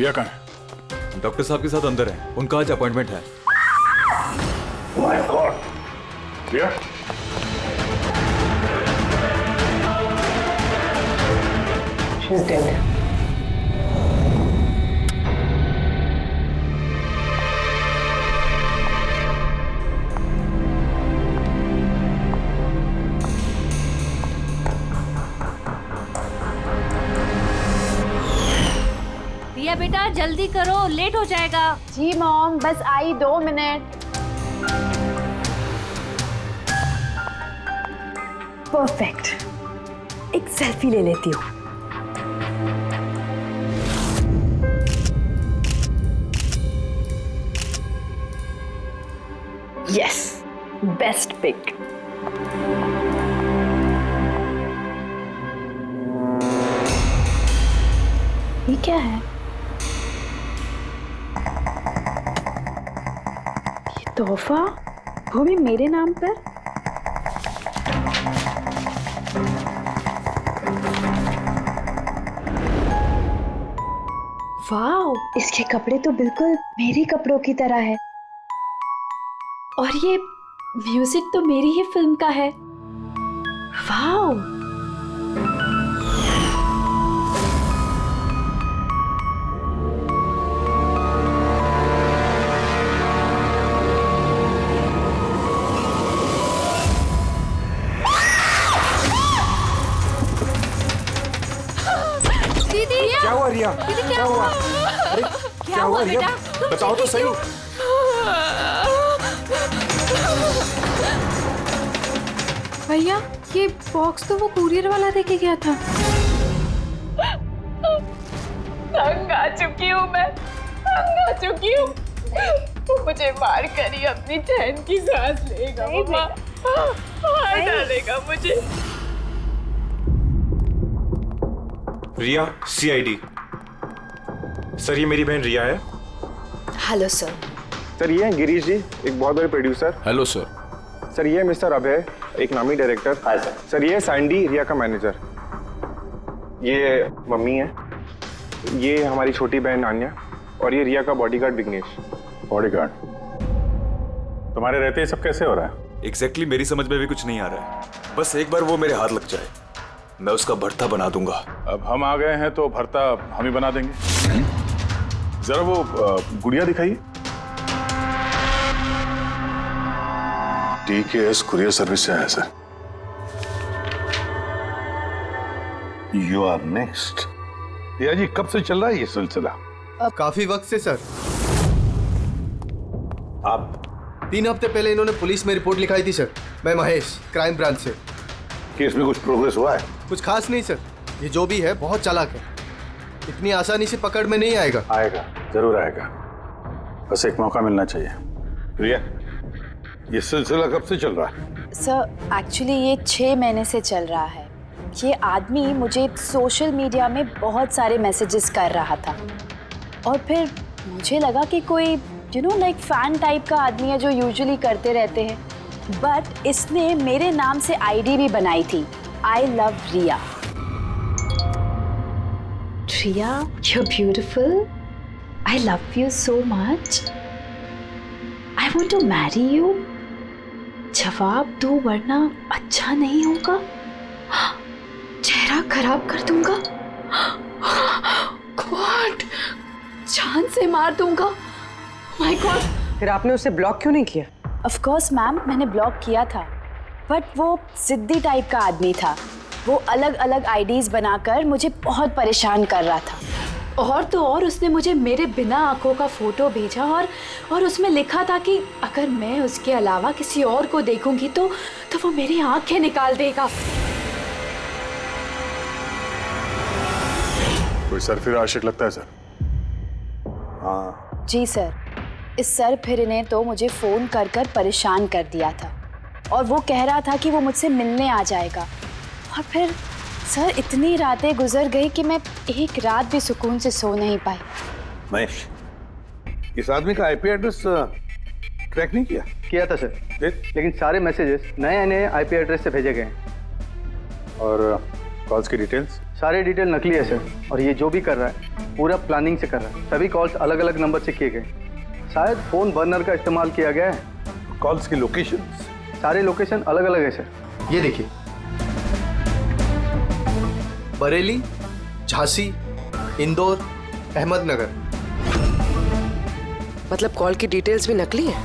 रिया कहाँ है? डॉक्टर साहब के साथ अंदर है, उनका आज अपॉइंटमेंट है। My God, Riya she is dead. Riya बेटा जल्दी करो, लेट हो जाएगा। जी मॉम, बस आई 2 मिनट। परफेक्ट, एक सेल्फी ले लेती हूँ। Yes, best pic. ये क्या है? ये तोहफा, वो भी मेरे नाम पर। वाओ, इसके कपड़े तो बिल्कुल मेरे कपड़ों की तरह है। और ये म्यूजिक तो मेरी ही फिल्म का है। वाओ, क्या हुआ रिया? क्या हुआ? अरे क्या हुआ रिया? बताओ तो सही। भैया ये बॉक्स तो वो कुरियर वाला देके गया था। तंग आ चुकी हूँ मैं, तंग आ चुकी हूँ। वो मुझे मार कर ही अपनी चैन की सांस लेगा, मम्मा मार डालेगा मुझे। रिया, CID। सर ये मेरी बहन रिया है। Hello sir. सर ये हैं गिरीश जी, एक बहुत बड़े प्रोड्यूसर। Hello sir. सर ये मिस्टर अभय, एक नामी डायरेक्टर। Hi sir. सर ये सैंडी, रिया का मैनेजर। ये मम्मी है, ये हमारी छोटी बहन नान्या, और ये रिया का बॉडीगार्ड विघ्नेश। बॉडीगार्ड? तुम्हारे रहते ये सब कैसे हो रहा है? एग्जैक्टली मेरी समझ में भी कुछ नहीं आ रहा है। बस एक बार वो मेरे हाथ लग जाए, मैं उसका भरता बना दूंगा। अब हम आ गए हैं तो भरता हम ही बना देंगे। जरा वो गुड़िया दिखाइए। TKS कुरियर सर्विस से आया sir. You are next. Riya ji कब से चल रहा है ये सिलसिला? काफी वक्त से सर। आप 3 हफ्ते पहले इन्होंने पुलिस में रिपोर्ट लिखाई थी सर। मैं महेश, क्राइम ब्रांच से। केस में कुछ प्रोग्रेस हुआ है? कुछ खास नहीं सर, ये जो भी है बहुत चालाक है, इतनी आसानी से पकड़ में नहीं आएगा। आएगा, जरूर आएगा, बस एक मौका मिलना चाहिए। रिया ये सिलसिला कब से चल रहा है? सर एक्चुअली ये 6 महीने से चल रहा है। ये आदमी मुझे सोशल मीडिया में बहुत सारे मैसेजेस कर रहा था और फिर मुझे लगा कि कोई लाइक फैन टाइप का आदमी है जो यूजुअली करते रहते हैं, बट इसने मेरे नाम से ID भी बनाई थी, I love Riya. Riya, you're beautiful. I love you so much. I want to marry you. जवाब दो वरना अच्छा नहीं होगा, चेहरा खराब कर दूंगा, गॉड जान से मार दूंगा। My God. फिर आपने उसे ब्लॉक क्यों नहीं किया? ऑफ कोर्स मैम, मैंने ब्लॉक किया था, बट वो जिद्दी टाइप का आदमी था। वो अलग अलग IDs बनाकर मुझे बहुत परेशान कर रहा था। और तो और उसने मुझे मेरे बिना आंखों का फोटो भेजा और उसमें लिखा था कि अगर मैं उसके अलावा किसी और को देखूंगी तो वो मेरी आंखें निकाल देगा। कोई सरफिर आशिक लगता है सर। हाँ जी सर, इस सर फिर ने तो मुझे फोन कर कर परेशान कर दिया था और वो कह रहा था कि वो मुझसे मिलने आ जाएगा। और फिर सर इतनी रातें गुजर गई कि मैं एक रात भी सुकून से सो नहीं पाई। महेश, इस आदमी का IP एड्रेस ट्रैक नहीं किया? किया था सर, लेकिन सारे मैसेजेस नए नए IP एड्रेस से भेजे गए हैं। और कॉल्स की डिटेल्स? सारे डिटेल नकली है सर, और ये जो भी कर रहा है पूरा प्लानिंग से कर रहा है। सभी कॉल्स अलग अलग नंबर से किए गए, शायद फोन बर्नर का इस्तेमाल किया गया है। कॉल्स की लोकेशन? सारे लोकेशन अलग अलग है सर। ये देखिए, बरेली, झांसी, इंदौर, अहमदनगर। मतलब कॉल की डिटेल्स भी नकली है?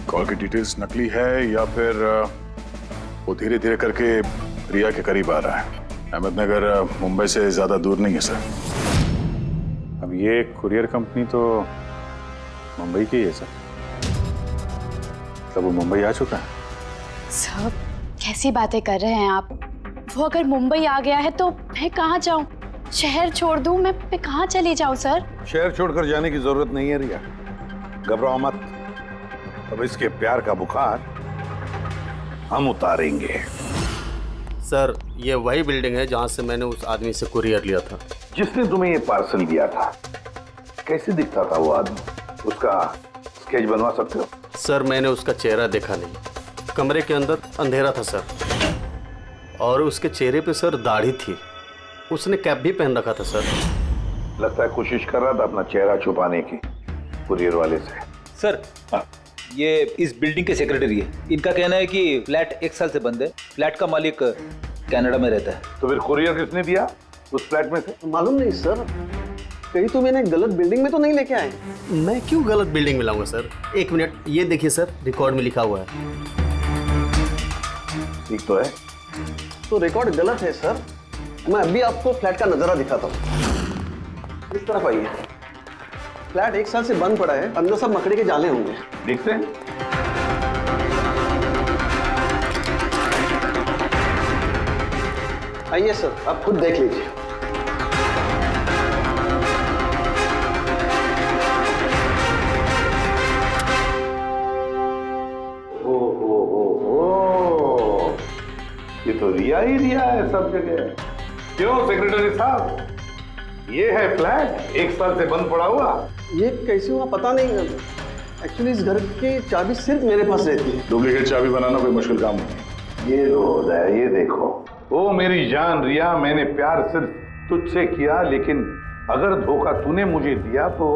कॉल की डिटेल्स नकली है या फिर वो धीरे धीरे करके रिया के करीब आ रहा है। अहमदनगर मुंबई से ज्यादा दूर नहीं है सर। अब ये कुरियर कंपनी तो मुंबई की है सर। मतलब वो मुंबई आ चुका है। सर कैसी बातें कर रहे हैं आप? वो अगर मुंबई आ गया है तो मैं कहाँ जाऊँ? शहर छोड़ दूँ? मैं कहाँ चली जाऊँ सर? शहर छोड़कर जाने की जरूरत नहीं है रिया, घबराओ मत। अब इसके प्यार का बुखार हम उतारेंगे। सर ये वही बिल्डिंग है जहाँ से मैंने उस आदमी से कुरियर लिया था। जिसने तुम्हें ये पार्सल दिया था, कैसे दिखता था वो आदमी? उसका स्केच बनवा सकते हो? सर मैंने उसका चेहरा देखा नहीं, कमरे के अंदर अंधेरा था सर, और उसके चेहरे पे सर दाढ़ी थी। उसने कैप भी पहन रखा था सर। लगता है कोशिश कर रहा था अपना चेहरा छुपाने की कुरियर वाले से। सर ये इस बिल्डिंग के सेक्रेटरी है। इनका कहना है कि फ्लैट 1 साल से बंद है। फ्लैट का मालिक कनाडा में रहता है। तो फिर कुरियर किसने दिया उस फ्लैट में से? मालूम नहीं सर, कहीं तो मैंने गलत बिल्डिंग में तो नहीं लेके आए। मैं क्यों गलत बिल्डिंग में लाऊंगा सर? एक मिनट, ये देखिए सर, रिकॉर्ड में लिखा हुआ है। ठीक तो है? तो रिकॉर्ड गलत है सर। मैं अभी आपको फ्लैट का नजारा दिखाता हूँ। इस तरफ आइए। फ्लैट 1 साल से बंद पड़ा है, अंदर सब मकड़ी के जाले होंगे। देखते हैं। आइए सर, आप खुद देख लीजिए। ये तो रिया ही रिया है सब जगह। क्यों सेक्रेटरी साहब, ये है फ्लैट 1 साल से बंद पड़ा हुआ। ये कैसे हुआ पता नहीं। एक्चुअली इस घर की चाबी सिर्फ मेरे पास रहती है। डुप्लीकेट चाबी बनाना कोई मुश्किल काम नहीं। ये लो उदय, ये देखो। ओ मेरी जान रिया, मैंने प्यार सिर्फ तुझसे किया, लेकिन अगर धोखा तूने मुझे दिया तो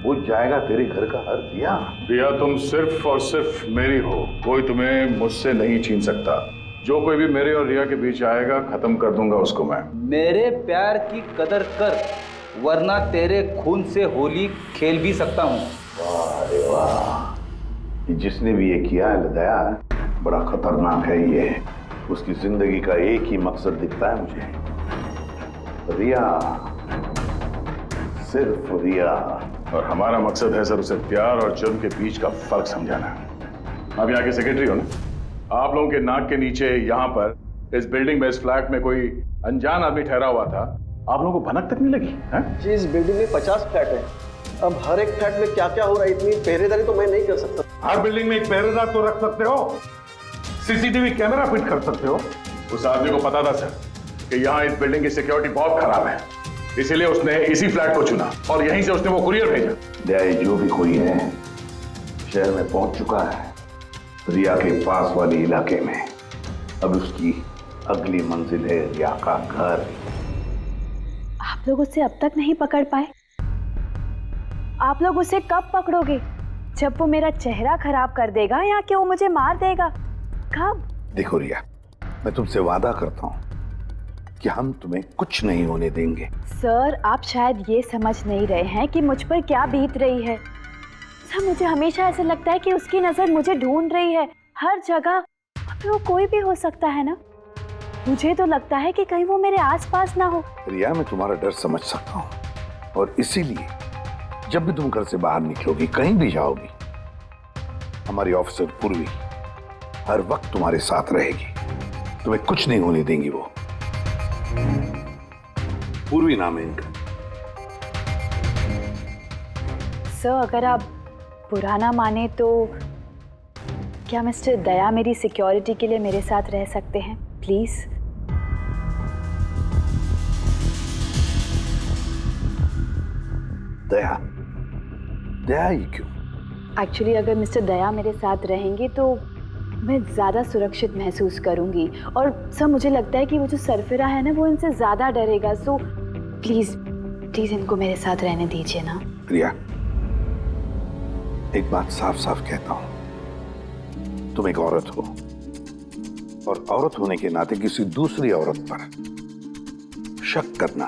बुझ जाएगा तेरे घर का हर दिया। रिया तुम सिर्फ और सिर्फ मेरी हो, कोई तुम्हें मुझसे नहीं छीन सकता। जो कोई भी मेरे और रिया के बीच आएगा खत्म कर दूंगा उसको मैं। मेरे प्यार की कदर कर, वरना तेरे खून से होली खेल भी सकता हूँ। वाह रे वाह, जिसने भी ये किया है दया, बड़ा खतरनाक है ये। उसकी जिंदगी का एक ही मकसद दिखता है मुझे, रिया, सिर्फ रिया। और हमारा मकसद है सर उसे प्यार और जुर्म के बीच का फर्क समझाना। आप यहाँ के सेक्रेटरी हो ना? आप लोगों के नाक के नीचे यहाँ पर इस बिल्डिंग में, इस फ्लैट में कोई अनजान आदमी ठहरा हुआ था, आप लोगों को भनक तक नहीं लगी है? जी, इस बिल्डिंग में 50 फ्लैट है। अब हर एक फ्लैट में क्या क्या हो रहा है, इतनी पहरेदारी तो मैं नहीं कर सकता। हर बिल्डिंग में एक पहरेदार तो रख सकते हो, सीसीटीवी कैमरा फिट कर सकते हो। उस आदमी को पता था सर कि यहाँ इस बिल्डिंग की सिक्योरिटी बहुत खराब है, इसीलिए उसने इसी फ्लैट को चुना और यहीं से उसने वो कुरियर भेजा। दया, जो भी कोई है शहर में पहुंच चुका है, रिया के पास वाले इलाके में। अब उसकी अगली मंजिल है रिया का घर। आप लोग उसे अब तक नहीं पकड़ पाए? आप लोग उसे कब पकड़ोगे? जब वो मेरा चेहरा खराब कर देगा या कि वो मुझे मार देगा? कब? देखो रिया, मैं तुमसे वादा करता हूँ कि हम तुम्हें कुछ नहीं होने देंगे। सर आप शायद ये समझ नहीं रहे हैं कि मुझ पर क्या बीत रही है। सर मुझे हमेशा ऐसा लगता है कि उसकी नजर मुझे ढूंढ रही है हर जगह। अब वो कोई भी हो सकता है ना? मुझे तो लगता है कि कहीं वो मेरे आसपास ना हो। रिया, मैं तुम्हारा डर समझ सकता हूँ, और इसीलिए जब भी तुम घर से बाहर निकलोगी, कहीं भी जाओगी, हमारी ऑफिसर पूर्वी हर वक्त तुम्हारे साथ रहेगी। तुम्हें कुछ नहीं होने देंगी वो। पूर्वी नाम है इनका। सर अगर आप पुराना माने तो क्या मिस्टर दया मेरी सिक्योरिटी के लिए मेरे साथ रह सकते हैं प्लीज? दया? दया ही क्यों? एक्चुअली अगर मिस्टर दया मेरे साथ रहेंगे तो मैं ज़्यादा सुरक्षित महसूस करूंगी। और सर मुझे लगता है कि वो जो सरफिरा है ना वो इनसे ज़्यादा डरेगा। सो प्लीज़ प्लीज़ इनको मेरे साथ रहने दीजिए ना। रिया, एक बात साफ साफ कहता हूं, तुम एक औरत हो और औरत होने के नाते किसी दूसरी औरत पर शक करना,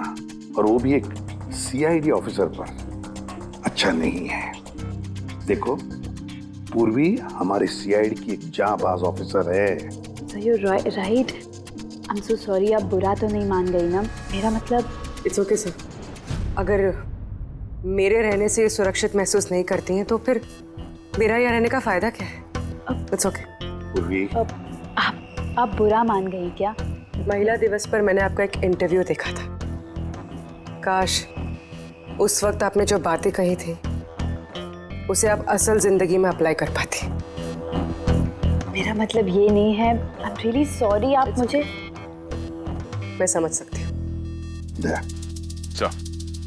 और वो भी एक सीआईडी ऑफिसर पर, अच्छा नहीं है। देखो, पूर्वी हमारी सीआईडी की एक जांबाज ऑफिसर है। So you right. I am so sorry, आप बुरा तो नहीं मान गई ना? मेरा मतलब इट्स ओके सर। अगर मेरे रहने से सुरक्षित महसूस नहीं करती हैं तो फिर मेरा यहाँ रहने का फायदा क्या है? It's okay. पूर्वी, आप बुरा मान गई क्या? महिला दिवस पर मैंने आपका एक इंटरव्यू देखा था। काश उस वक्त आपने जो बातें कही थी उसे आप असल जिंदगी में अप्लाई कर पाती। मेरा मतलब ये नहीं है। आई एम रियली सॉरी। आप मुझे मैं समझ सकती हूँ।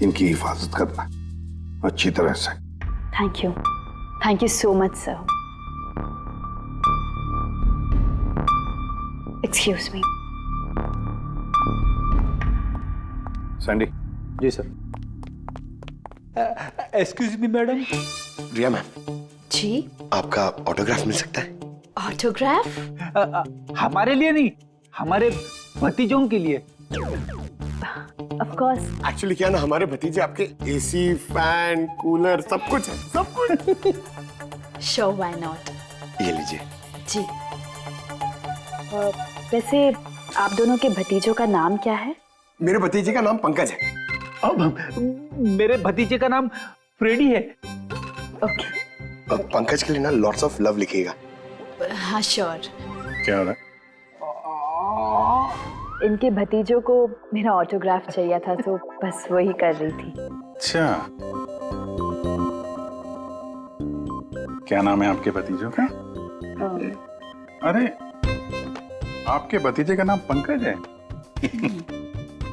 इनकी हिफाजत करना अच्छी तरह से। Thank you so much sir. Excuse me. Sandy. जी sir. Excuse me madam. Riya ma'am ji, आपका ऑटोग्राफ मिल सकता है? ऑटोग्राफ? हमारे लिए नहीं, हमारे भतीजों के लिए। Of course. एक्चुअली क्या ना, हमारे भतीजे आपके एसी, फैन, कूलर सब कुछ है, सब कुछ। Sure, why not. ये लीजिए। जी। वैसे आप दोनों के भतीजों का नाम क्या है? मेरे भतीजे का नाम पंकज है। अब मेरे भतीजे का नाम फ्रेडी है। ओके। पंकज के लिए ना लॉट्स ऑफ लव लिखिएगा। हाँ श्योर। क्या हो रहा है? इनके भतीजों को मेरा ऑटोग्राफ चाहिए था तो बस वही कर रही थी। अच्छा, क्या नाम है आपके भतीजों का? अरे, आपके भतीजे का नाम पंकज है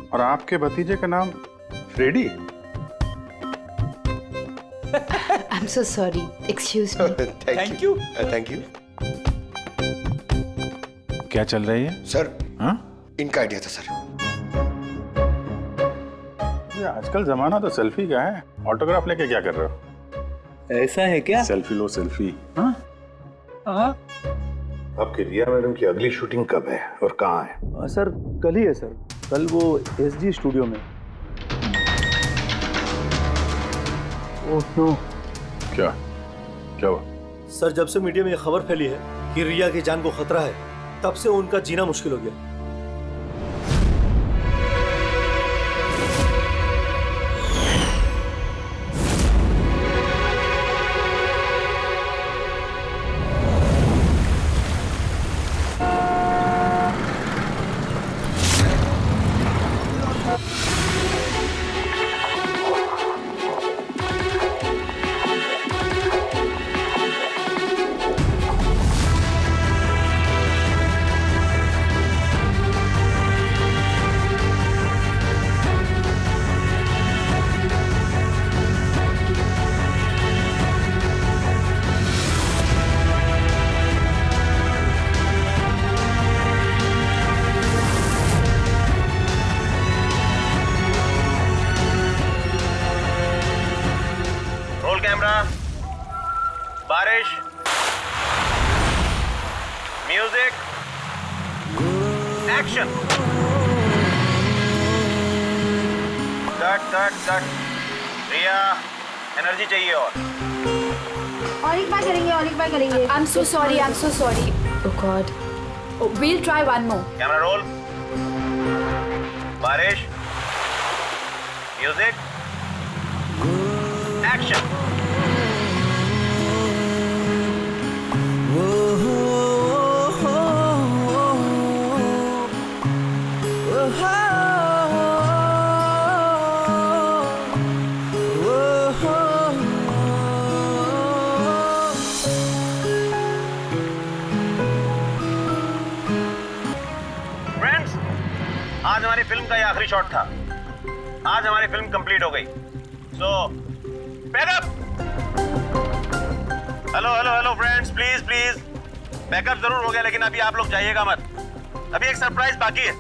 और आपके भतीजे का नाम Freddy. I am so sorry, excuse me. Thank you. Thank you. क्या चल रही है सर? हाँ, इनका आइडिया था सर। ये आजकल जमाना तो सेल्फी का है, ऑटोग्राफ लेके क्या कर रहे हो? ऐसा है क्या? सेल्फी लो सेल्फी। हाँ? आपकी रिया मैडम की अगली शूटिंग कब है और कहाँ है? सर कल ही है सर, कल वो एसजी स्टूडियो में। Oh no. क्या हुआ? सर, जब से मीडिया में ये खबर फैली है कि रिया की जान को खतरा है, तब से उनका जीना मुश्किल हो गया। बारिश, music, action. Cut. Riya, energy चाहिए और एक बार करेंगे। I am so sorry. Oh god. We'll try one more. Camera roll. बारिश, म्यूजिक, एक्शन। आज हमारी फिल्म का ये आखिरी शॉट था। आज हमारी फिल्म कंप्लीट हो गई। सो pack up. Hello friends, please backup जरूर हो गया, लेकिन अभी आप लोग जाइएगा मत। अभी एक सरप्राइज बाकी है।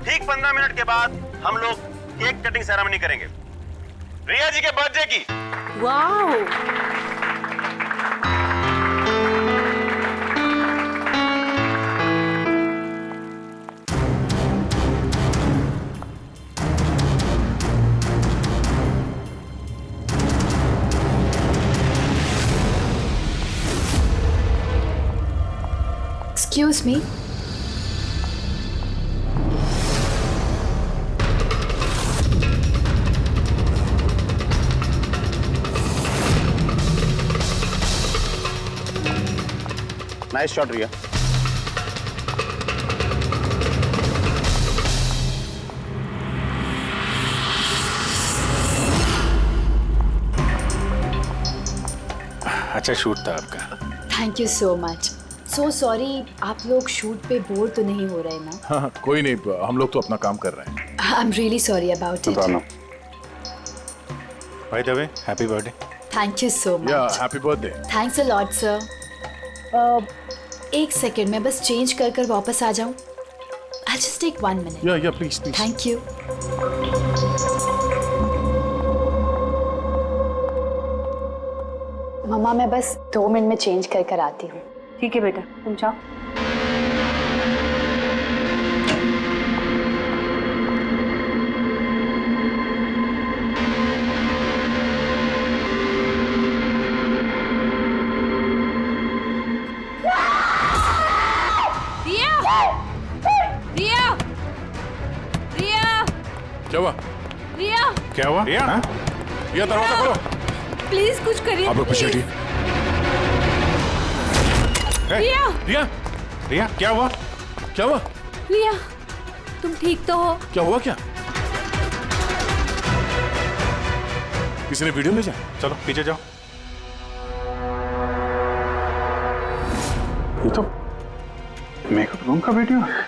ठीक 15 मिनट के बाद हम लोग केक कटिंग सेरेमनी करेंगे, रिया जी के बर्थडे की। वाह, Excuse me. नाइस शॉट रिया। अच्छा शूट था आपका। Thank you so much. So sorry, आप लोग शूट पे बोर तो नहीं हो रहे ना? हाँ, कोई नहीं, हम लोग तो अपना काम कर रहे हैं। I am really sorry about it. By the way, happy birthday. Thank you so much. Yeah happy birthday. Thanks a lot sir. एक सेकेंड, मैं बस चेंज कर वापस आ जाऊं। I just take 1 minute. Yeah please please. Thank you. मम्मा, मैं बस 2 मिनट में चेंज कर आती हूँ। ठीक है बेटा, तुम जाओ। क्या हुआ? रिया, क्या हुआ? रिया, हाँ? रिया दरवाजा खोलो। प्लीज कुछ करिए। आप लोग पीछे हटिए। रिया, रिया, रिया, क्या हुआ? क्या हुआ? रिया, तुम ठीक तो हो? क्या हुआ? क्या किसी ने वीडियो भेजा? चलो पीछे जाओ। ये तो मेकअप रूम का वीडियो है।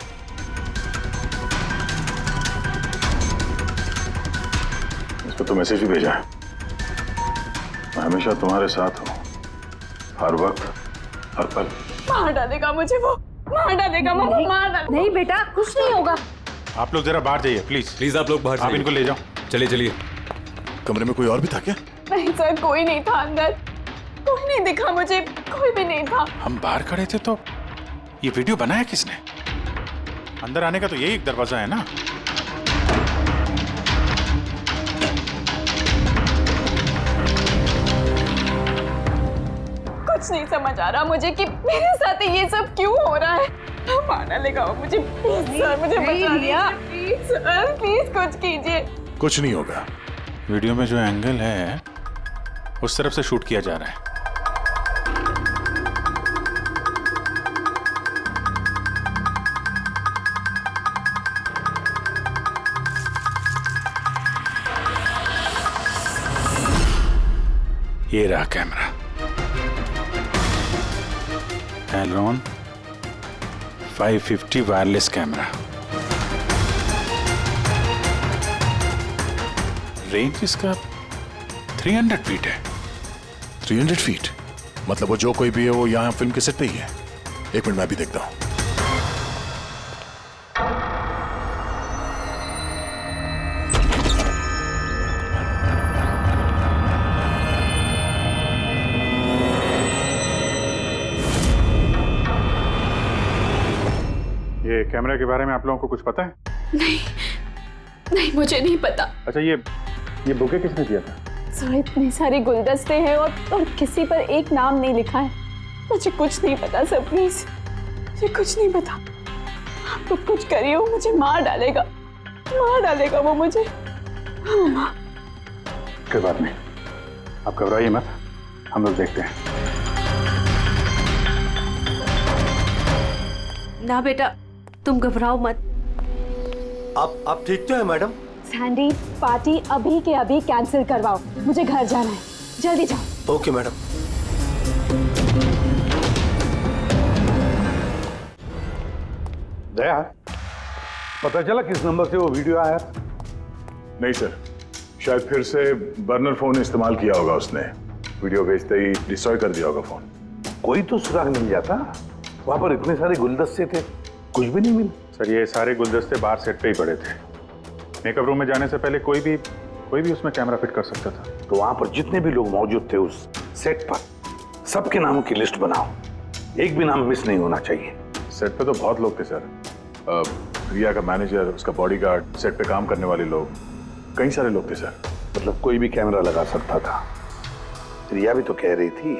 इस पर तो मैसेज भी भेजा है, मैं हमेशा तुम्हारे साथ हूँ, हर वक्त हर पल। मार डालेगा मुझे वो, मार डालेगा, मार डालेगा। नहीं बेटा, कुछ नहीं होगा। आप लोग जरा बाहर जाइए प्लीज। प्लीज आप लोग बाहर आप इनको ले जाओ। चलिए चलिए। कमरे में कोई और भी था क्या? नहीं सर, कोई नहीं था अंदर, कोई नहीं दिखा मुझे, कोई भी नहीं था। हम बाहर खड़े थे तो ये वीडियो बनाया किसने? अंदर आने का तो यही एक दरवाजा है ना। कुछ नहीं समझ आ रहा मुझे कि मेरे साथ ये सब क्यों हो रहा है। मार डालेगा वो मुझे। प्लीज सर, मुझे बचा लिया। प्लीज सर, प्लीज कुछ कीजिए। कुछ नहीं होगा। वीडियो में जो एंगल है उस तरफ से शूट किया जा रहा है। ये रहा कैमरा। एलरॉन 550 वायरलेस कैमरा। रेंज इसका 300 फीट है। 300 फीट? मतलब वो जो कोई भी है वो यहाँ फिल्म के सेट पे ही है। एक मिनट, मैं भी देखता हूँ। ये कैमरा के बारे में आप लोगों को कुछ पता है? नहीं, मुझे नहीं पता। अच्छा, ये बुके किसने दिया था? सर, इतने सारे गुलदस्ते हैं और किसी पर एक नाम नहीं लिखा है। मुझे कुछ नहीं पता सर, प्लीज मुझे कुछ नहीं पता। आप लोग कुछ करिए, वो मुझे मार डालेगा वो मुझे। कोई बात नहीं, आप घबराइए मत, हम लोग देखते हैं। ना बेटा, तुम घबराओ मत। आप ठीक तो है मैडम? सैंडी, पार्टी अभी के अभी कैंसिल करवाओ, मुझे घर जाना है, जल्दी जाओ। Okay madam. दया, पता चला किस नंबर से वो वीडियो आया? नहीं सर, शायद फिर से बर्नर फोन इस्तेमाल किया होगा उसने। वीडियो भेजते ही डिस्ट्रॉय कर दिया होगा फोन। कोई तो सुराग मिल जाता। वहां पर इतने सारे गुलदस्ते थे, कुछ भी नहीं मिला। सर ये सारे गुलदस्ते बाहर सेट पे ही पड़े थे। मेकअप रूम में जाने से पहले कोई भी उसमें कैमरा फिट कर सकता था। तो वहां पर जितने भी लोग मौजूद थे उस सेट पर, सबके नामों की लिस्ट बनाओ, एक भी नाम मिस नहीं होना चाहिए। सेट पे तो बहुत लोग थे सर। रिया का मैनेजर, उसका बॉडीगार्ड, सेट पे काम करने वाले लोग, कई सारे लोग थे सर। मतलब कोई भी कैमरा लगा सकता था। रिया भी तो कह रही थी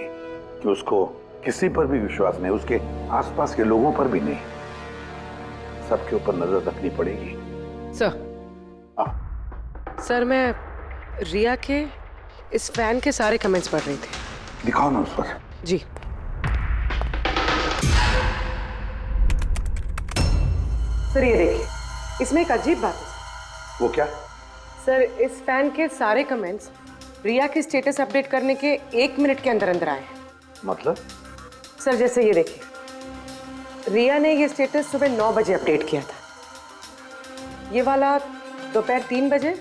कि उसको किसी पर भी विश्वास नहीं, उसके आसपास के लोगों पर भी नहीं, सबके ऊपर नजर रखनी पड़ेगी। सर मैं रिया के इस फैन के सारे कमेंट्स पढ़ रही थी। दिखाओ ना उस पर। जी सर ये देखिए, इसमें एक अजीब बात है। वो क्या? सर इस फैन के सारे कमेंट्स रिया के स्टेटस अपडेट करने के 1 मिनट के अंदर अंदर आए हैं। मतलब? सर जैसे ये देखिए, रिया ने ये स्टेटस सुबह 9 बजे अपडेट किया था, ये वाला दोपहर 3 बजे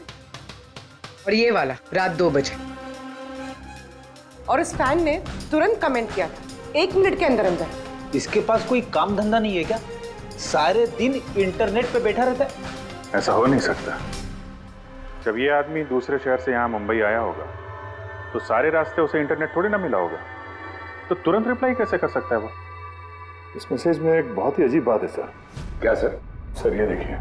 और ये वाला रात 2 बजे। और इस फैन ने तुरंत कमेंट किया था 1 मिनट के अंदर अंदर। इसके पास कोई काम धंधा नहीं है क्या? सारे दिन इंटरनेट पे बैठा रहता है। ऐसा हो नहीं सकता। जब ये आदमी दूसरे शहर से यहाँ मुंबई आया होगा तो सारे रास्ते उसे इंटरनेट थोड़ी ना मिला होगा, तो तुरंत रिप्लाई कैसे कर सकता है वो? इस मैसेज में एक बहुत ही अजीब बात है सर। क्या सर? सर ये देखिए,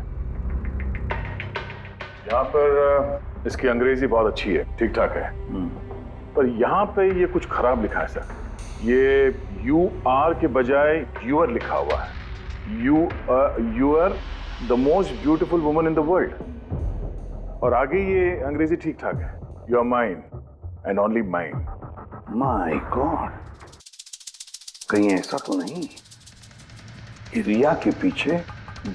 यहाँ पर इसकी अंग्रेजी बहुत अच्छी है, ठीक ठाक है, पर यहाँ पे ये कुछ खराब लिखा है सर। ये UR के बजाय यूर लिखा हुआ है। You are the most beautiful woman in the world. और आगे ये अंग्रेजी ठीक ठाक है, you are mine and only mine. My god, कहीं ऐसा तो नहीं कि रिया के पीछे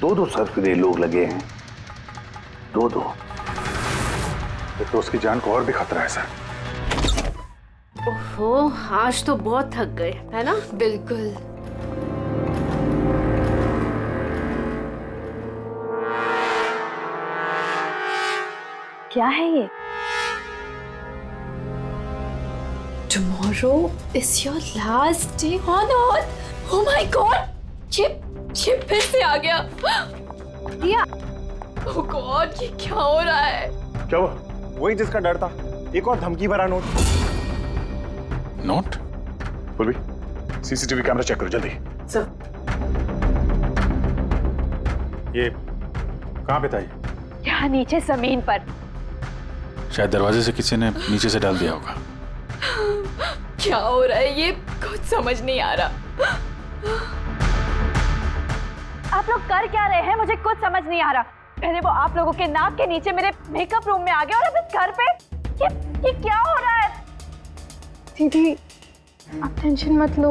2 सरफिरे लोग लगे हैं? 2। तो उसकी जान को और भी खतरा है सर। ओहो, आज तो बहुत थक गए, है ना? बिल्कुल। क्या है ये? Tomorrow is your last day on earth. Oh my God! ये फिर से आ गया। रिया, oh God, ये क्या हो रहा है? क्या हुआ? वही जिसका डर था, एक और धमकी भरा नोट। नोट? पूर्वी, CCTV कैमरा चेक करो जल्दी। सर ये कहाँ पे था ये? यहाँ नीचे जमीन पर। शायद दरवाजे से किसी ने नीचे से डाल दिया होगा। क्या हो रहा है? ये कुछ समझ नहीं आ रहा। आप लोग कर क्या रहे हैं? मुझे कुछ समझ नहीं आ रहा। पहले वो आप लोगों के नाक के नीचे मेरे मेकअप रूम में आ गया और अब इस घर पे ये क्या हो रहा है? दीदी आप टेंशन मत लो,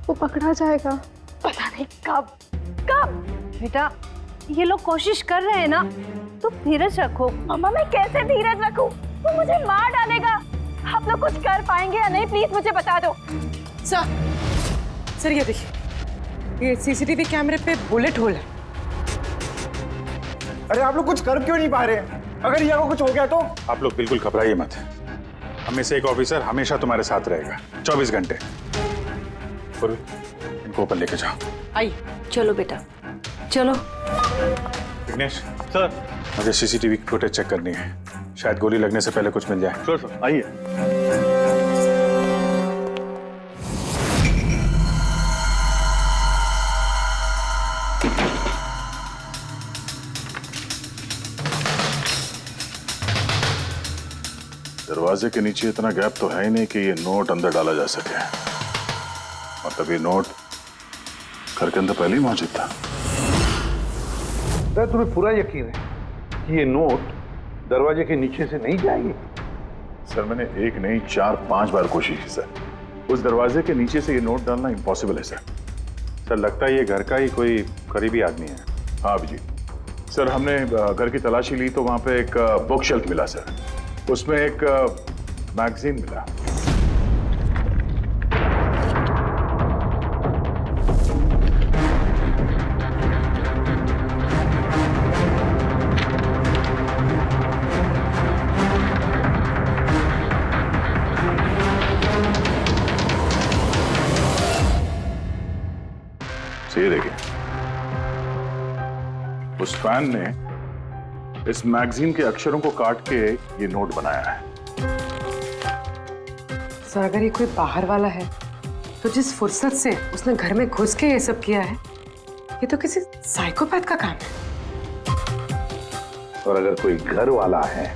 वो पकड़ा जाएगा। पता नहीं कब। बेटा ये लोग कोशिश कर रहे हैं ना, तो धीरज रखो। मम्मा मैं कैसे धीरज रखूं? वो मुझे मार डालेगा। आप लोग कुछ कर पाएंगे या नहीं, प्लीज मुझे बता दो। सर ये देखिए, ये CCTV कैमरे पे बुलेट होल है। अरे आप लोग कुछ कर क्यों नहीं पा रहे? अगर रिया को कुछ हो गया तो? आप लोग बिल्कुल घबराइए मत। हम में से एक ऑफिसर हमेशा तुम्हारे साथ रहेगा 24 घंटे। पूर्वी, इनको ऊपर लेके जाओ। आई चलो बेटा, चलो। विघ्नेश सर, मुझे CCTV की फुटेज चेक करनी है, शायद गोली लगने से पहले कुछ मिल जाए। श्योर सर, आइए। दरवाजे के नीचे इतना गैप तो है ही नहीं कि ये नोट अंदर डाला जा सके। मतलब ये नोट घर के अंदर पहले ही मौजूद था। सर तुम्हें पूरा यकीन है कि ये नोट दरवाजे के नीचे से नहीं जाएगी? सर मैंने 1 नहीं 4-5 बार कोशिश की सर। उस दरवाजे के नीचे से ये नोट डालना इम्पॉसिबल है सर। सर लगता है ये घर का ही कोई करीबी आदमी है। हाँ अभिजीत सर, हमने घर की तलाशी ली तो वहाँ पे एक बुक शेल्फ मिला सर, उसमें एक मैगजीन मिला। उस फैन ने इस मैगजीन के अक्षरों को काट के ये नोट बनाया है। सर अगर ये कोई बाहर वाला है तो जिस फुर्सत से उसने घर में घुस के ये सब किया है, ये तो किसी साइकोपैथ का काम है। और अगर कोई घर वाला है,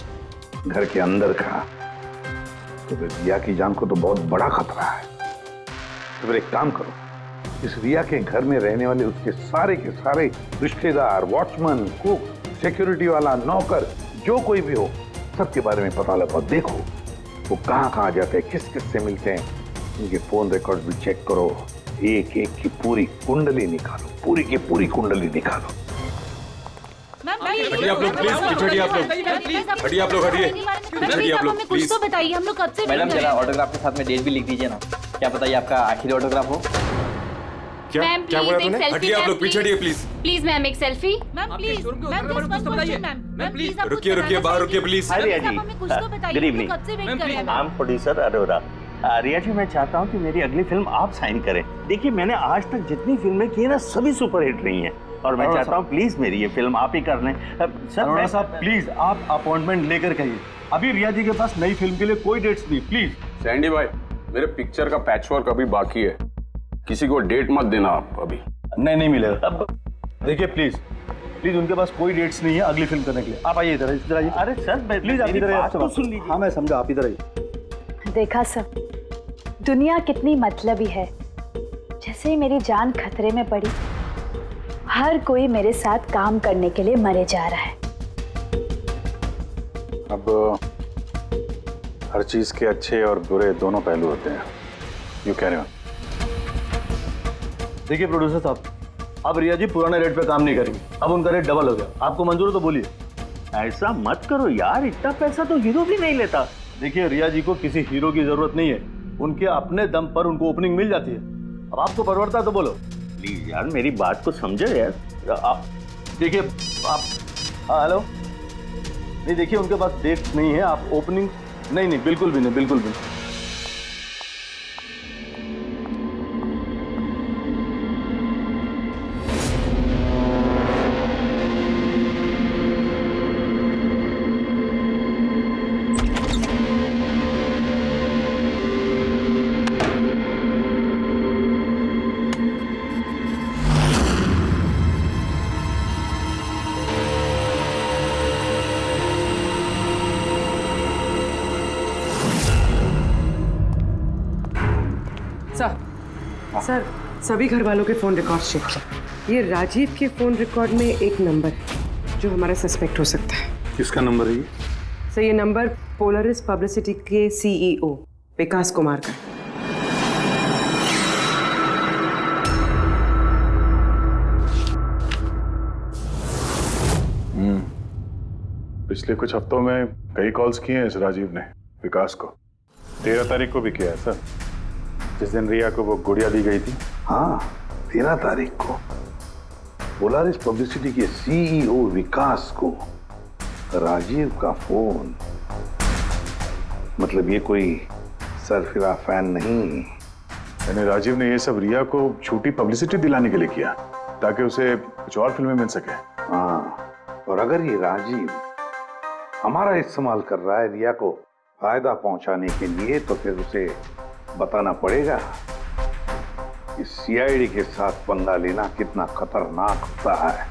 घर के अंदर का, तो फिर रिया की जान को तो बहुत बड़ा खतरा है। तो फिर एक काम करो, इस रिया के घर में रहने वाले उसके सारे के सारे रिश्तेदार, वॉचमैन, कुक, सिक्योरिटी वाला, नौकर, जो कोई भी हो, सबके बारे में पता लगाओ। देखो वो कहाँ जाते हैं, किस किस से मिलते हैं, उनके फोन रिकॉर्ड भी चेक करो। एक एक की पूरी कुंडली निकालो, पूरी की पूरी कुंडली निकालो। हटिए आप लोग प्लीज, हटिए आप लोग, हटिए आप लोग, हटिए आप लोग प्लीज। तो बताइए, हम लोग कब से मैडम जरा ऑटोग्राफ के साथ में डेट भी लिख दीजिए ना। क्या पता ये आपका आखिरी ऑटोग्राफ हो। क्या बोला तूने? हटिए आप लोग, पीछे हटिए प्लीज। प्लीज मैम एक selfie. Ma'am please, ma'am please रुकिए बाहर रुकिए please. Riya ji, good evening. I am producer Arora. Riya ji, मैं चाहता हूँ कि मेरी अगली फिल्म आप साइन करें। देखिए मैंने आज तक जितनी फिल्में की है ना, सभी सुपरहिट रही हैं, और मैं चाहता हूँ प्लीज मेरी ये फिल्म आप ही कर लें। सर साहब प्लीज आप अपॉइंटमेंट लेकर कहिए। अभी रिया जी के पास नई फिल्म के लिए कोई डेट्स नहीं। प्लीज सैंडी भाई, मेरे पिक्चर का पैचवर्क अभी बाकी है, किसी को डेट मत देना आप अभी। नहीं मिलेगा। देखिए प्लीज उनके पास कोई डेट्स नहीं है अगली फिल्म करने के लिए। आप आइए इधर आइए। अरे सर प्लीज आप इधर तो सुन लीजिए। हाँ मैं समझा, आप इधर आइए। देखा सब, दुनिया कितनी मतलबी है। जैसे ही मेरी जान खतरे में पड़ी, हर कोई मेरे साथ काम करने के लिए मरे जा रहा है। अब हर चीज के अच्छे और बुरे दोनों पहलू होते हैं। You carry on. देखिए प्रोड्यूसर साहब, अब रिया जी पुराने रेट पे काम नहीं करेंगे, अब उनका रेट डबल हो गया। आपको मंजूर है तो बोलिए। ऐसा मत करो यार, इतना पैसा तो हीरो भी नहीं लेता। देखिए रिया जी को किसी हीरो की जरूरत नहीं है, उनके अपने दम पर उनको ओपनिंग मिल जाती है। अब आपको परवड़ता है तो बोलो। प्लीज यार मेरी बात को समझो यार। आप देखिए आप, हाँ हेलो, नहीं देखिए उनके पास डेट नहीं है। आप ओपनिंग नहीं बिल्कुल भी नहीं, बिल्कुल भी नहीं। सर सभी घर वालों के फोन रिकॉर्ड चेक किया। ये राजीव के फोन रिकॉर्ड में एक नंबर है जो हमारा सस्पेक्ट हो सकता है। किसका नंबर है ये? सर ये नंबर पोलरिस पब्लिसिटी के सीईओ विकास कुमार का। पिछले कुछ हफ्तों में कई कॉल्स किए हैं इस राजीव ने विकास को। 13 तारीख को भी किया है सर, जिस दिन रिया को वो गुड़िया दी गई थी। हाँ 13 तारीख को पोलारिस पब्लिसिटी के सीईओ विकास को राजीव का फोन। मतलब ये कोई सरफिरा फैन नहीं। यानी राजीव ने ये सब रिया को झूठी पब्लिसिटी दिलाने के लिए किया ताकि उसे कुछ और फिल्में मिल सके। हाँ, और अगर ये राजीव हमारा इस्तेमाल कर रहा है रिया को फायदा पहुंचाने के लिए, तो फिर उसे बताना पड़ेगा कि सीआईडी के साथ पंगा लेना कितना खतरनाक होता है।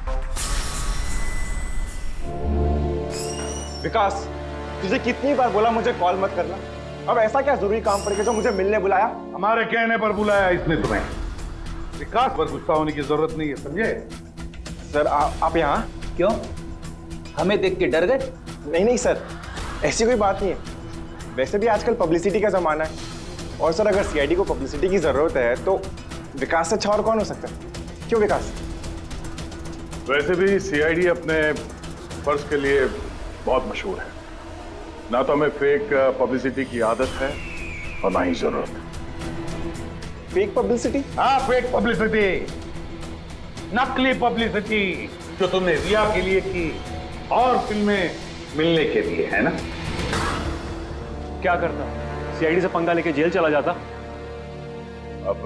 विकास, तुझे कितनी बार बोला मुझे कॉल मत करना। अब ऐसा क्या जरूरी काम पड़ गया जो मुझे मिलने बुलाया? हमारे कहने पर बुलाया इसने तुम्हें। विकास पर गुस्सा होने की जरूरत नहीं है, समझे? सर आप यहाँ क्यों? हमें देख के डर गए? नहीं सर, ऐसी कोई बात नहीं है। वैसे भी आजकल पब्लिसिटी का जमाना है, और सर अगर सीआईडी को पब्लिसिटी की जरूरत है तो विकास से अच्छा और कौन हो सकता है? क्यों विकास? वैसे भी सीआईडी अपने फर्ज के लिए बहुत मशहूर है। ना तो हमें फेक पब्लिसिटी की आदत है और ना ही जरूरत। Fake publicity? हाँ फेक पब्लिसिटी, नकली पब्लिसिटी जो तुमने रिया के लिए की और फिल्में मिलने के लिए, है ना? क्या करता? सीआईडी से पंगा लेके जेल चला जाता। अब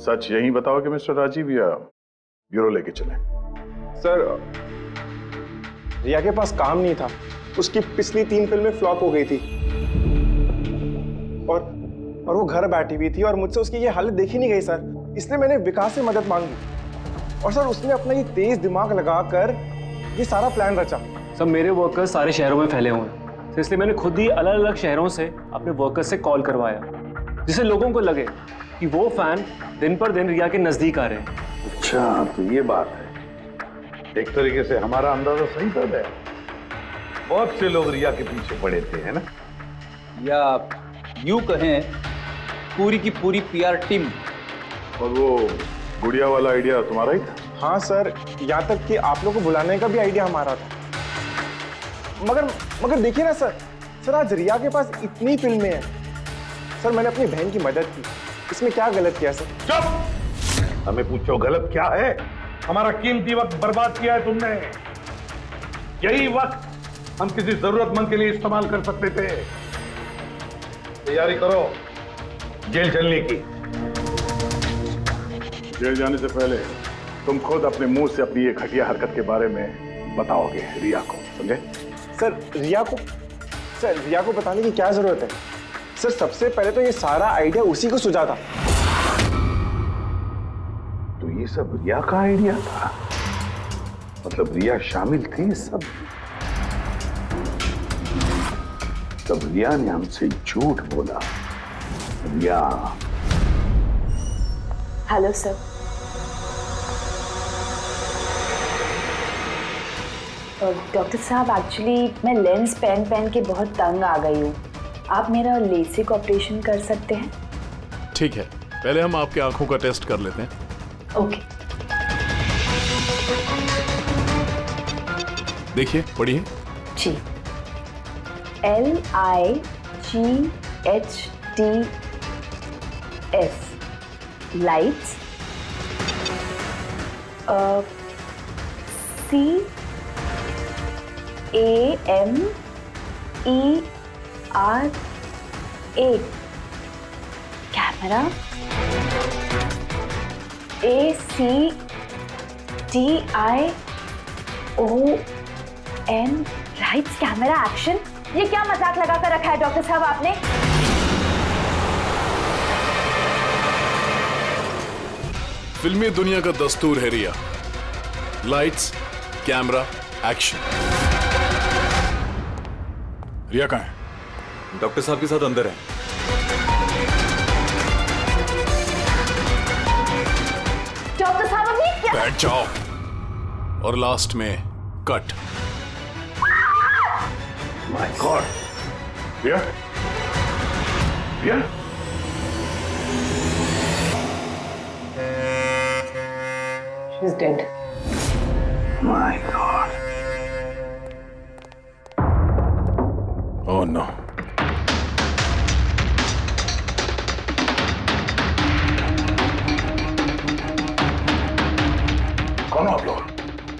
सच यही बताओ कि मिस्टर राजीव या ब्यूरो लेके चले। सर रिया के पास काम नहीं था, उसकी पिछली 3 फिल्में फ्लॉप हो गई थी और वो घर बैठी हुई थी और मुझसे उसकी ये हालत देखी नहीं गई सर, इसलिए मैंने विकास से मदद मांगी और सर उसने अपना ये तेज दिमाग लगाकर ये सारा प्लान रचा। सब मेरे वर्कर्स सारे शहरों में फैले हुए हैं, तो इसलिए मैंने खुद ही अलग अलग शहरों से अपने वर्कर्स से कॉल करवाया, जिससे लोगों को लगे कि वो फैन दिन पर दिन रिया के नजदीक आ रहे हैं। अच्छा, तो ये बात है। एक तरीके से हमारा अंदाजा सही था। बहुत से लोग रिया के पीछे पड़े थे, है ना? या यूं कहें पूरी की पूरी पीआर टीम। और वो गुड़िया वाला आइडिया तुम्हारा ही था? हाँ सर, यहाँ तक कि आप लोगों को बुलाने का भी आइडिया हमारा था। मगर देखिए ना सर आज रिया के पास इतनी फिल्में हैं। सर मैंने अपनी बहन की मदद की, इसमें क्या गलत किया सर? चुप! हमें पूछो गलत क्या है? हमारा कीमती वक्त बर्बाद किया है तुमने। यही वक्त हम किसी जरूरतमंद के लिए इस्तेमाल कर सकते थे। तैयारी करो जेल चलने की। जेल जाने से पहले तुम खुद अपने मुंह से अपनी ये घटिया हरकत के बारे में बताओगे रिया को, समझे? सर रिया को बताने की क्या जरूरत है? सर सबसे पहले तो ये सारा आइडिया उसी को सुझा था। तो ये सब रिया का आइडिया था? मतलब रिया शामिल थी सब? तब रिया ने हमसे झूठ बोला। रिया। Hello sir. डॉक्टर साहब, एक्चुअली मैं लेंस पहन के बहुत तंग आ गई हूँ। आप मेरा लेसिक ऑपरेशन कर सकते हैं? ठीक है, पहले हम आपके आंखों का टेस्ट कर लेते हैं। ओके। देखिए, पढ़िए। जी। LIGHTS lights. CAMERA camera. ACTION lights camera action. ये क्या मजाक लगा कर रखा है डॉक्टर साहब आपने? फिल्मी दुनिया का दस्तूर है रिया, लाइट्स कैमरा एक्शन। रिया कहाँ है? डॉक्टर साहब के साथ अंदर है। डॉक्टर साहब अभी क्या? बैठ जाओ और लास्ट में cut. My God. Riya? Riya? She's dead. My God. Oh no. कौन हो आप लोग?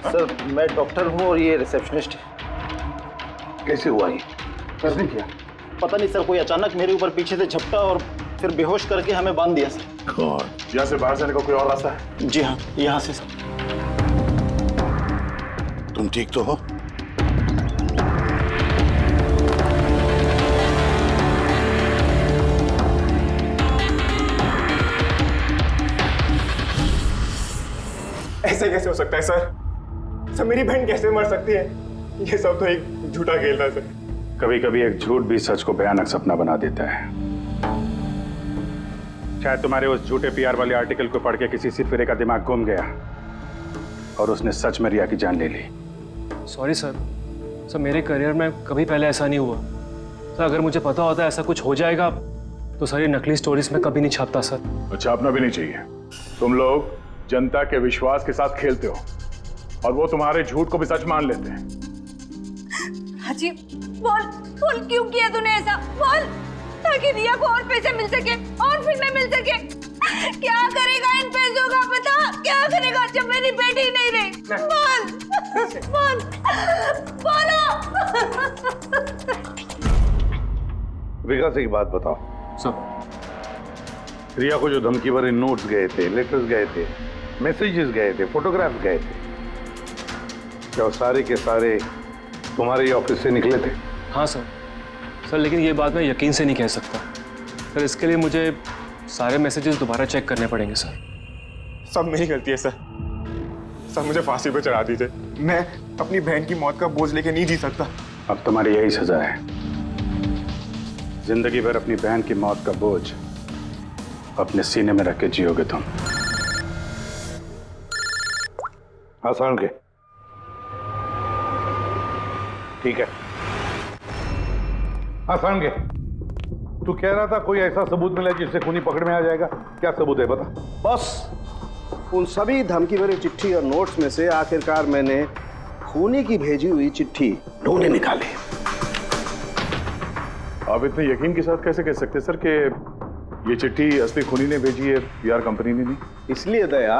सर मैं डॉक्टर हूँ और ये रिसेप्शनिस्ट है। कैसे हुआ ये? किसने किया? पता नहीं सर, कोई अचानक मेरे ऊपर पीछे से झपटा और फिर बेहोश करके हमें बांध दिया सर। यहाँ से बाहर जाने का कोई और रास्ता है? जी हाँ, यहाँ से सर। तुम ठीक तो हो? ऐसे कैसे हो सकता है सर? मेरी बहन कैसे मर सकती है? ये सब तो एक झूठा खेल था सर। कभी कभी एक झूठ भी सच को भयानक सपना बना देता है। शायद तुम्हारे उस झूठे पीआर वाले आर्टिकल को पढ़ के किसी सिरफिरे का दिमाग घूम गया और उसने सच में रिया की जान ले ली। सॉरी सर, मेरे करियर में कभी पहले ऐसा नहीं हुआ सर। अगर मुझे पता होता ऐसा कुछ हो जाएगा तो सारी नकली स्टोरीज में कभी नहीं छापता सर। छापना भी नहीं चाहिए। तुम लोग जनता के विश्वास के साथ खेलते हो और वो तुम्हारे झूठ को भी सच मान लेते हैं। हाजी, बोल क्यों किया तूने ऐसा? बोल, ताकि रिया को और पैसे मिल सके और फिल्में मिल सके। क्या करेगा इन पैसों का पता? क्या करेगा जब मेरी बेटी नहीं रही? बोल बोलो। विकास एक बात बताओ सर। रिया को जो धमकी भरे नोट्स गए थे, लेटर्स गए थे, मैसेजेस गए थे, फोटोग्राफ्स गए थे, क्या वो सारे के सारे तुम्हारे ही ऑफिस से निकले थे? हाँ सर। सर लेकिन ये बात मैं यकीन से नहीं कह सकता सर। इसके लिए मुझे सारे मैसेजेस दोबारा चेक करने पड़ेंगे सर। सब मेरी गलती है सर। सर मुझे फांसी पे चढ़ा दीजिए। मैं अपनी बहन की मौत का बोझ लेके नहीं जी सकता। अब तुम्हारी यही सजा है, जिंदगी भर अपनी बहन की मौत का बोझ अपने सीने में रख के जियोगे तुम। हाँ सारण के, ठीक है। हाँ सारण के, तू कह रहा था कोई ऐसा सबूत मिला जिससे खूनी पकड़ में आ जाएगा। क्या सबूत है बता। बस उन सभी धमकी भरी चिट्ठी और नोट्स में से आखिरकार मैंने खूनी की भेजी हुई चिट्ठी ढूंढे निकाली। आप इतने यकीन के साथ कैसे कह सकते सर कि ये चिट्ठी असली खूनी ने भेजी है, पीआर कंपनी ने नहीं? इसलिए दया,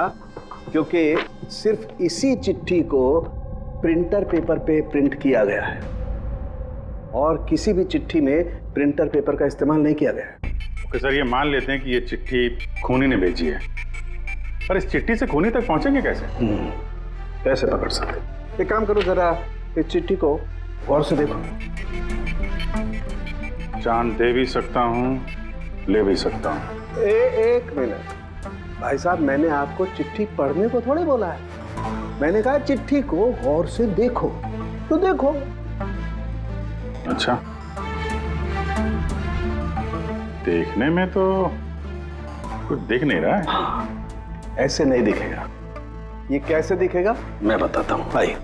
क्योंकि सिर्फ इसी चिट्ठी को प्रिंटर पेपर पे प्रिंट किया गया है और किसी भी चिट्ठी में प्रिंटर पेपर का इस्तेमाल नहीं किया गया है। ओके सर, ये मान लेते हैं कि ये चिट्ठी खूनी ने भेजी है, पर इस चिट्ठी से खूनी तक पहुंचेंगे कैसे? कैसे पकड़ सकते? एक काम करो, जरा इस चिट्ठी को गौर से देखो। जान दे भी सकता हूँ, ले भी सकता हूँ। एक मिनट भाई साहब, मैंने आपको चिट्ठी पढ़ने को थोड़ी बोला है। मैंने कहा चिट्ठी को गौर से देखो, तो देखो। अच्छा, देखने में तो कुछ दिख नहीं रहा है। ऐसे नहीं दिखेगा। ये कैसे दिखेगा मैं बताता हूं, आइए।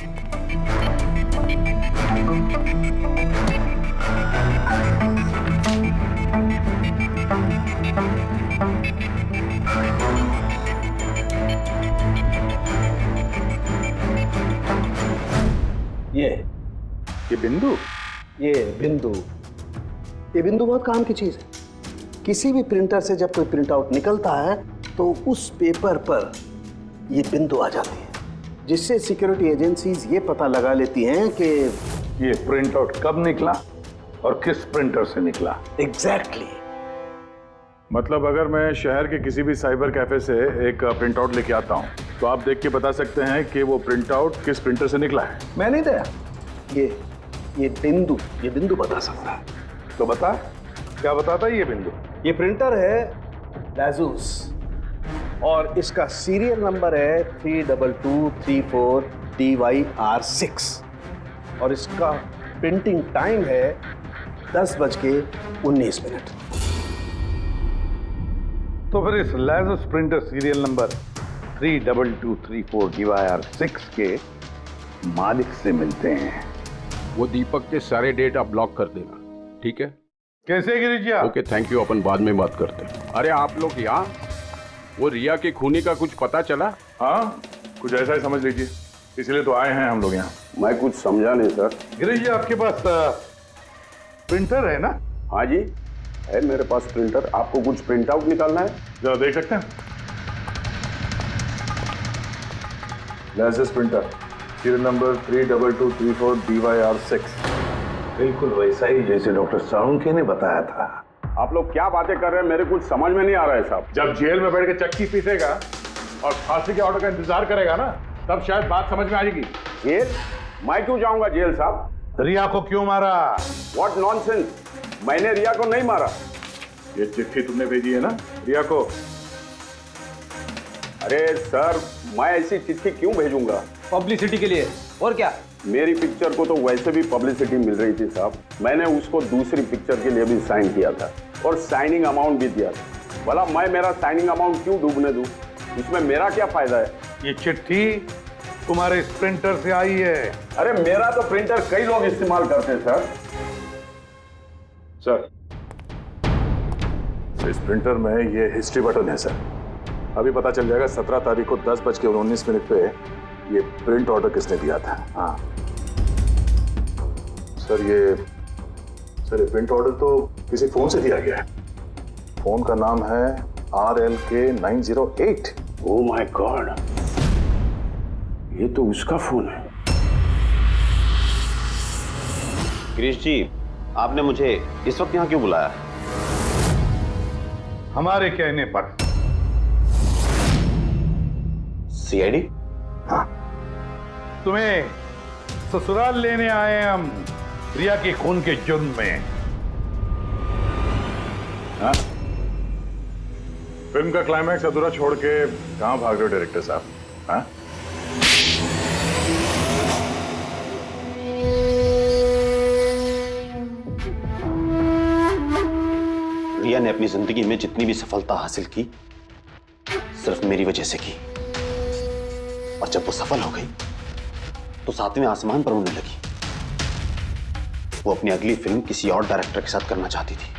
ये बिंदु, ये बिंदु बहुत काम की चीज है। किसी भी प्रिंटर से जब कोई प्रिंट आउट निकलता है तो उस पेपर पर ये बिंदु आ जाती है, जिससे सिक्योरिटी एजेंसीज ये पता लगा लेती हैं कि ये प्रिंट आउट कब निकला और किस प्रिंटर से निकला। एग्जैक्टली। मतलब अगर मैं शहर के किसी भी साइबर कैफे से एक प्रिंट आउट लेके आता हूँ तो आप देख के बता सकते हैं कि वो प्रिंट आउट किस प्रिंटर से निकला है? मैं नहीं दिया, ये बिंदु बता सकता है। तो बता, क्या बताता है ये बिंदु? ये प्रिंटर है लाजूस और इसका सीरियल नंबर है 32234 DYR6 और इसका प्रिंटिंग टाइम है 10:19। तो फिर इस लाजूस प्रिंटर सीरियल नंबर 32234 DYR6 के मालिक से मिलते हैं। वो दीपक के सारे डेटा ब्लॉक कर देना, ठीक है? कैसे Girish ji? Okay, thank you. अपन बाद में बात करते हैं। अरे आप लोग यहाँ, वो रिया के खूनी का कुछ पता चला? हाँ, कुछ ऐसा ही समझ लीजिए, इसलिए तो आए हैं हम लोग यहाँ। मैं कुछ समझा नहीं सर। गिरीश जी, आपके पास प्रिंटर है ना? हाँ जी है मेरे पास प्रिंटर। आपको कुछ प्रिंट आउट निकालना है? जरा देख सकते हैं। Licence printer serial number 32234 DYR6। बिल्कुल वैसा ही जैसे डॉक्टर साळुंखे ने बताया था। आप लोग क्या बातें कर रहे हैं, मेरे कुछ समझ में नहीं आ रहा है साहब। जब जेल में बैठ के चक्की पीसेगा और फांसी के ऑर्डर का इंतजार करेगा ना, तब शायद बात समझ में आ जाएगी। जेल? मैं क्यों जाऊंगा जेल साहब? रिया को क्यों मारा? व्हाट नॉनसेंस, मैंने रिया को नहीं मारा। ये चिट्ठी तुमने भेजी है ना रिया को? अरे सर, मैं ऐसी चिट्ठी क्यों भेजूंगा? पब्लिसिटी के लिए, और क्या? मेरी पिक्चर को तो वैसे भी पब्लिसिटी मिल रही थी साहब। मैंने उसको दूसरी पिक्चर के लिए भी साइन किया था और साइनिंग अमाउंट भी दिया था। भला मैं मेरा साइनिंग अमाउंट क्यों डूबने दूं? इसमें मेरा क्या फायदा है? ये चिट्ठी तुम्हारे इस प्रिंटर से आई है। अरे मेरा तो प्रिंटर कई लोग इस्तेमाल करते हैं सर। इस प्रिंटर में ये हिस्ट्री बटन है सर। अभी पता चल जाएगा 17 तारीख को 10:19 पे ये प्रिंट ऑर्डर किसने दिया था। हाँ सर, ये प्रिंट ऑर्डर तो किसी फोन से दिया गया है। फोन का नाम है RLK908। ओह माय गॉड, ये तो उसका फोन है। गिरीश जी, आपने मुझे इस वक्त यहाँ क्यों बुलाया? हमारे कहने पर। CID? हाँ, तुम्हें ससुराल लेने आए हैं हम रिया के खून के जुर्म में। हाँ? फिल्म का क्लाइमैक्स अधूरा छोड़ के कहां भाग रहे हो डायरेक्टर साहब? हाँ? रिया ने अपनी जिंदगी में जितनी भी सफलता हासिल की सिर्फ मेरी वजह से की, और जब वो सफल हो गई तो सातवें आसमान पर उड़ने लगी। वो अपनी अगली फिल्म किसी और डायरेक्टर के साथ करना चाहती थी।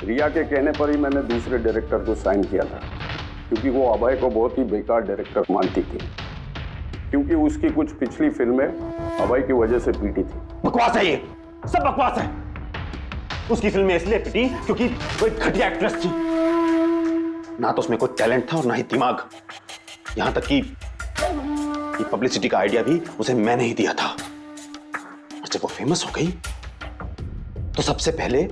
रिया के कहने पर ही मैंने दूसरे डायरेक्टर को साइन किया था, क्योंकि वो अभय को बहुत ही बेकार डायरेक्टर मानती थी, क्योंकि उसकी कुछ पिछली फिल्में अभय की वजह से पीटी थी। बकवास है, ये सब बकवास है। उसकी फिल्में इसलिए पिटी क्योंकि वो एक घटिया एक्ट्रेस थी। ना तो उसमें कोई टैलेंट था और ना ही दिमाग। यहां तक कि पब्लिसिटी का आइडिया भी उसे मैंने ही दिया था। और जब वो फेमस हो गई तो सबसे पहले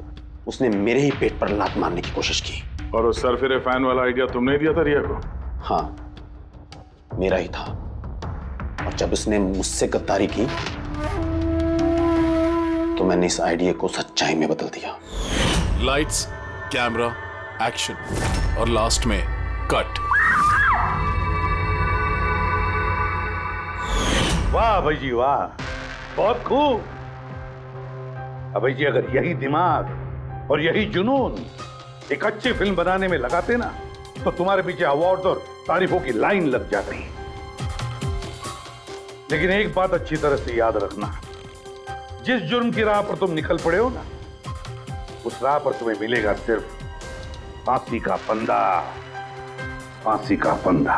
उसने मेरे ही पेट पर लात मारने की कोशिश की। और उस सरफिरे फैन वाला आइडिया तुमने ही दिया था रिया को? हाँ, मेरा ही था। और जब उसने मुझसे गद्दारी की तो मैंने इस आइडिया को सच्चाई में बदल दिया। लाइट्स, कैमरा, एक्शन, और लास्ट में कट। वाह अभय जी वाह, बहुत खूब। अभय जी, अगर यही दिमाग और यही जुनून एक अच्छी फिल्म बनाने में लगाते ना तो तुम्हारे पीछे अवार्ड और तारीफों की लाइन लग जाती। लेकिन एक बात अच्छी तरह से याद रखना, जिस जुर्म की राह पर तुम निकल पड़े हो ना, उस राह पर तुम्हें मिलेगा सिर्फ फांसी का फंदा, फांसी का फंदा।